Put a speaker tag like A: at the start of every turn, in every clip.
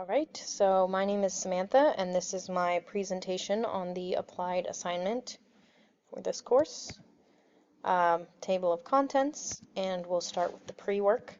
A: Alright, so my name is Samantha, and this is my presentation on the applied assignment for this course. Table of contents, and we'll start with the pre-work.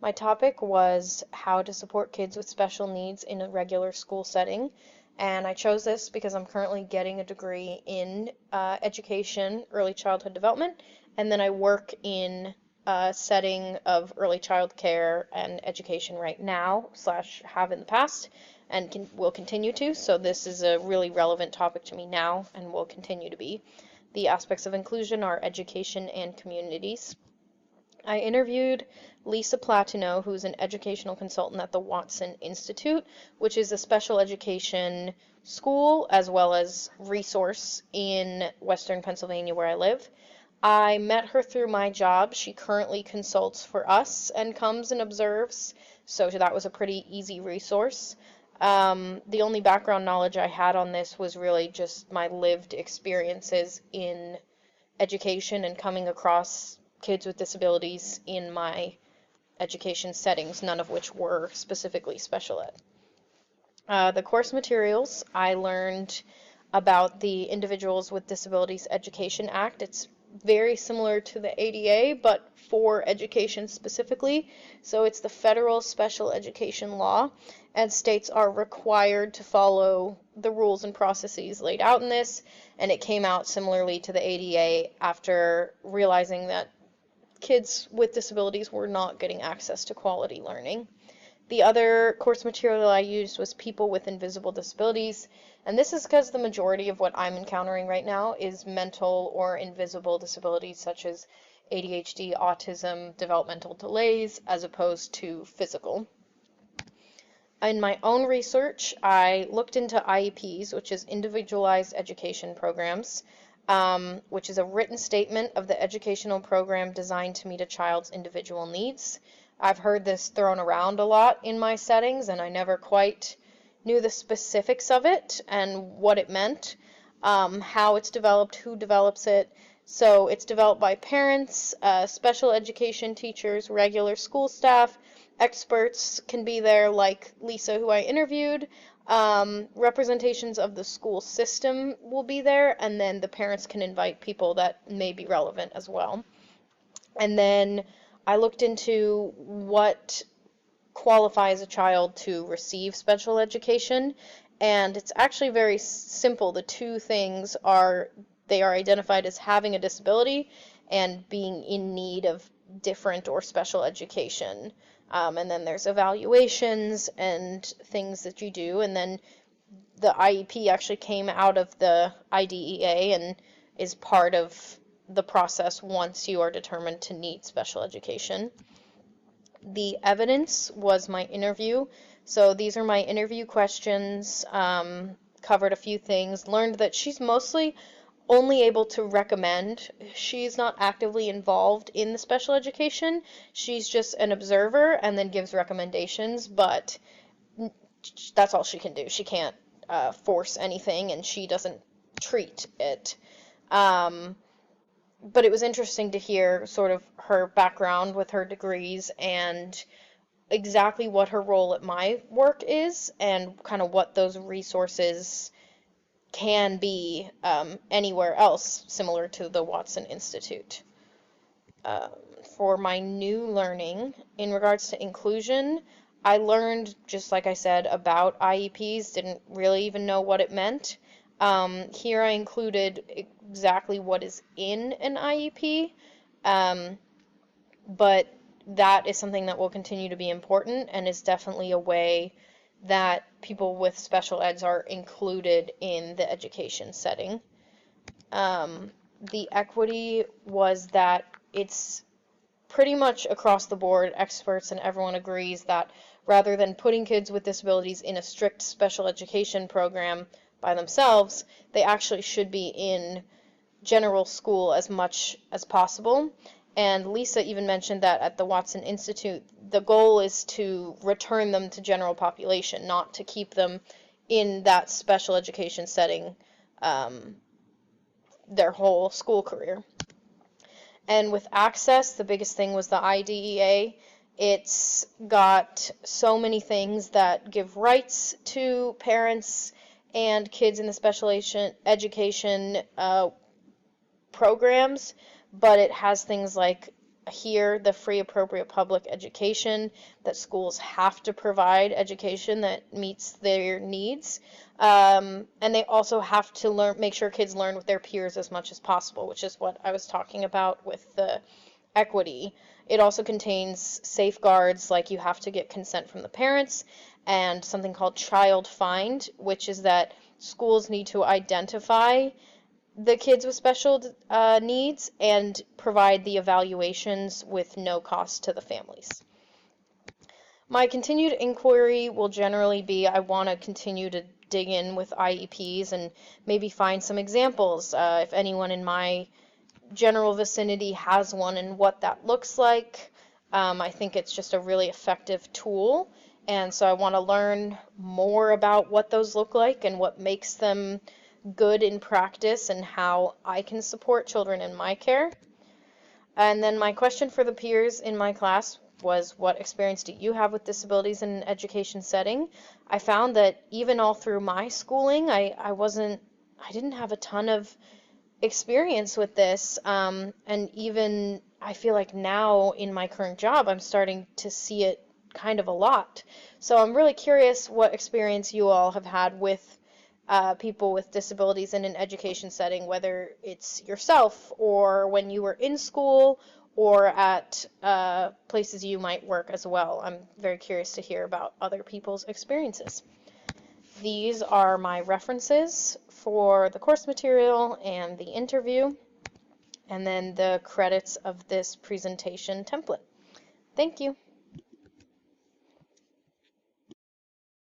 A: My topic was how to support kids with special needs in a regular school setting, and I chose this because I'm currently getting a degree in education, early childhood development, and then I work in a setting of early child care and education right now, / have in the past, and will continue to, so this is a really relevant topic to me now and will continue to be. The aspects of inclusion are education and communities. I interviewed Lisa Platineau, who's an educational consultant at the Watson Institute, which is a special education school as well as resource in Western Pennsylvania where I live. I met her through my job. She currently consults for us and comes and observes, so that was a pretty easy resource. The only background knowledge I had on this was really just my lived experiences in education and coming across kids with disabilities in my education settings, none of which were specifically special ed. The course materials, I learned about the Individuals with Disabilities Education Act. It's very similar to the ADA, but for education specifically. So it's the federal special education law, and states are required to follow the rules and processes laid out in this, and it came out similarly to the ADA after realizing that kids with disabilities were not getting access to quality learning. The other course material I used was People with Invisible Disabilities, and this is because the majority of what I'm encountering right now is mental or invisible disabilities such as ADHD, autism, developmental delays, as opposed to physical. In my own research, I looked into IEPs, which is Individualized Education Programs, which is a written statement of the educational program designed to meet a child's individual needs. I've heard this thrown around a lot in my settings, and I never quite knew the specifics of it and what it meant, how it's developed, who develops it. So it's developed by parents, special education teachers, regular school staff, experts can be there like Lisa, who I interviewed. Representations of the school system will be there, and then the parents can invite people that may be relevant as well. And then I looked into what qualifies a child to receive special education, and it's actually very simple. The two things are they are identified as having a disability and being in need of different or special education. And then there's evaluations and things that you do, and then the IEP actually came out of the IDEA and is part of the process once you are determined to need special education. The evidence was my interview. So these are my interview questions, covered a few things, learned that she's mostly only able to recommend. She's not actively involved in the special education. She's just an observer and then gives recommendations, but that's all she can do. She can't force anything, and she doesn't treat it. But it was interesting to hear sort of her background with her degrees and exactly what her role at my work is and kind of what those resources can be anywhere else similar to the Watson Institute. For my new learning, in regards to inclusion, I learned, just like I said, about IEPs, didn't really even know what it meant. Here I included exactly what is in an IEP, but that is something that will continue to be important and is definitely a way that people with special eds are included in the education setting. The equity was that it's pretty much across the board, experts and everyone agrees that rather than putting kids with disabilities in a strict special education program by themselves, they actually should be in general school as much as possible. And Lisa even mentioned that at the Watson Institute, the goal is to return them to general population, not to keep them in that special education setting their whole school career. And with access, the biggest thing was the IDEA. It's got so many things that give rights to parents and kids in the special education programs, but it has things like here the free appropriate public education, that schools have to provide education that meets their needs, and they also have to make sure kids learn with their peers as much as possible, which is what I was talking about with the equity. It also contains safeguards, like you have to get consent from the parents, and something called child find, which is that schools need to identify the kids with special needs and provide the evaluations with no cost to the families. My continued inquiry will generally be, I want to continue to dig in with IEPs and maybe find some examples, if anyone in my general vicinity has one and what that looks like. I think it's just a really effective tool, and so I want to learn more about what those look like and what makes them good in practice and how I can support children in my care. And then my question for the peers in my class was, what experience do you have with disabilities in an education setting? I found that even all through my schooling, I didn't have a ton of experience with this, and even I feel like now in my current job, I'm starting to see it kind of a lot. So I'm really curious what experience you all have had with people with disabilities in an education setting, whether it's yourself or when you were in school or at places you might work as well. I'm very curious to hear about other people's experiences. These are my references for the course material and the interview, and then the credits of this presentation template. Thank you.